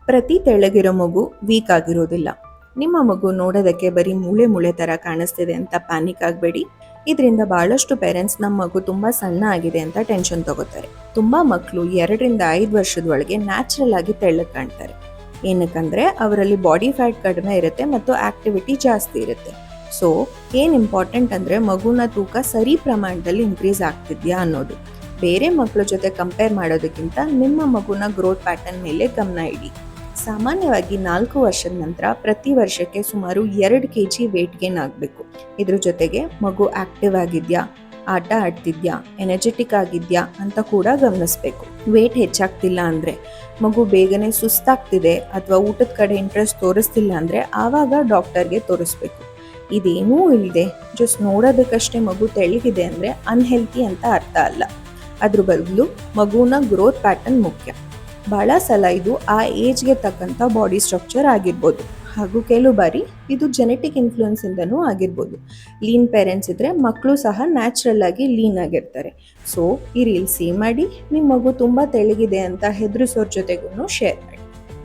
ಪ್ರತಿ ತೆಳ್ಳಗಿರೋ ಮಗು ವೀಕ್ ಆಗಿರೋದಿಲ್ಲ. ನಿಮ್ಮ ಮಗು ನೋಡೋದಕ್ಕೆ ಬರೀ ಮೂಳೆ ಮೂಳೆ ಥರ ಕಾಣಿಸ್ತಿದೆ ಅಂತ ಪ್ಯಾನಿಕ್ ಆಗಬೇಡಿ. ಇದರಿಂದ ಭಾಳಷ್ಟು ಪೇರೆಂಟ್ಸ್ ನಮ್ಮ ಮಗು ತುಂಬ ಸಣ್ಣ ಆಗಿದೆ ಅಂತ ಟೆನ್ಷನ್ ತಗೋತಾರೆ. ತುಂಬ ಮಕ್ಕಳು 2 ರಿಂದ 5 ವರ್ಷದೊಳಗೆ ನ್ಯಾಚುರಲ್ ಆಗಿ ತೆಳ್ಳಗೆ ಕಾಣ್ತಾರೆ. ಏನಕ್ಕಂದರೆ ಅವರಲ್ಲಿ ಬಾಡಿ ಫ್ಯಾಟ್ ಕಡಿಮೆ ಇರುತ್ತೆ ಮತ್ತು ಆಕ್ಟಿವಿಟಿ ಜಾಸ್ತಿ ಇರುತ್ತೆ. ಸೊ ಏನು ಇಂಪಾರ್ಟೆಂಟ್ ಅಂದರೆ ಮಗುನ ತೂಕ ಸರಿ ಪ್ರಮಾಣದಲ್ಲಿ ಇನ್ಕ್ರೀಸ್ ಆಗ್ತಿದ್ಯಾ ಅನ್ನೋದು. ಬೇರೆ ಮಕ್ಕಳ ಜೊತೆ ಕಂಪೇರ್ ಮಾಡೋದಕ್ಕಿಂತ ನಿಮ್ಮ ಮಗುನ ಗ್ರೋತ್ ಪ್ಯಾಟರ್ನ್ ಮೇಲೆ ಗಮನ ಇಡಿ. ಸಾಮಾನ್ಯವಾಗಿ 4 ವರ್ಷದ ನಂತರ ಪ್ರತಿ ವರ್ಷಕ್ಕೆ ಸುಮಾರು 2 kg ವೇಟ್ ಗೇನ್ ಆಗಬೇಕು. ಇದ್ರ ಜೊತೆಗೆ ಮಗು ಆಕ್ಟಿವ್ ಆಗಿದೆಯಾ, ಆಟ ಆಡ್ತಿದ್ಯಾ, ಎನರ್ಜೆಟಿಕ್ ಆಗಿದೆಯಾ ಅಂತ ಕೂಡ ಗಮನಿಸಬೇಕು. ವೇಟ್ ಹೆಚ್ಚಾಗ್ತಿಲ್ಲ ಅಂದರೆ, ಮಗು ಬೇಗನೆ ಸುಸ್ತಾಗ್ತಿದೆ ಅಥವಾ ಊಟದ ಕಡೆ ಇಂಟ್ರೆಸ್ಟ್ ತೋರಿಸ್ತಿಲ್ಲ ಅಂದರೆ ಆವಾಗ ಡಾಕ್ಟರ್ಗೆ ತೋರಿಸ್ಬೇಕು. ಇದೇನೂ ಇಲ್ಲದೆ ಜಸ್ಟ್ ನೋಡೋದಕ್ಕಷ್ಟೇ ಮಗು ತೆಳ್ಳಗಿದೆ ಅಂದರೆ ಅನ್ಹೆಲ್ತಿ ಅಂತ ಅರ್ಥ ಅಲ್ಲ. ಅದ್ರ ಬದಲು ಮಗುನ ಗ್ರೋತ್ ಪ್ಯಾಟರ್ನ್ ಮುಖ್ಯ. ಭಾಳ ಸಲ ಇದು ಆ ಏಜ್ಗೆ ತಕ್ಕಂಥ ಬಾಡಿ ಸ್ಟ್ರಕ್ಚರ್ ಆಗಿರ್ಬೋದು, ಹಾಗೂ ಕೆಲವು ಬಾರಿ ಇದು ಜೆನೆಟಿಕ್ ಇನ್ಫ್ಲೂಯೆನ್ಸಿಂದನೂ ಆಗಿರ್ಬೋದು. ಲೀನ್ ಪೇರೆಂಟ್ಸ್ ಇದ್ದರೆ ಮಕ್ಕಳು ಸಹ ನ್ಯಾಚುರಲ್ ಆಗಿ ಲೀನ್ ಆಗಿರ್ತಾರೆ. ಸೊ ಈ ರೀಲ್ ಸೇವ್ ಮಾಡಿ, ನಿಮ್ಮ ಮಗು ತುಂಬ ತೆಳ್ಳಗಿದೆ ಅಂತ ಹೆದರಿಸೋರ ಜೊತೆಗೂ ಶೇರ್ ಮಾಡಿ.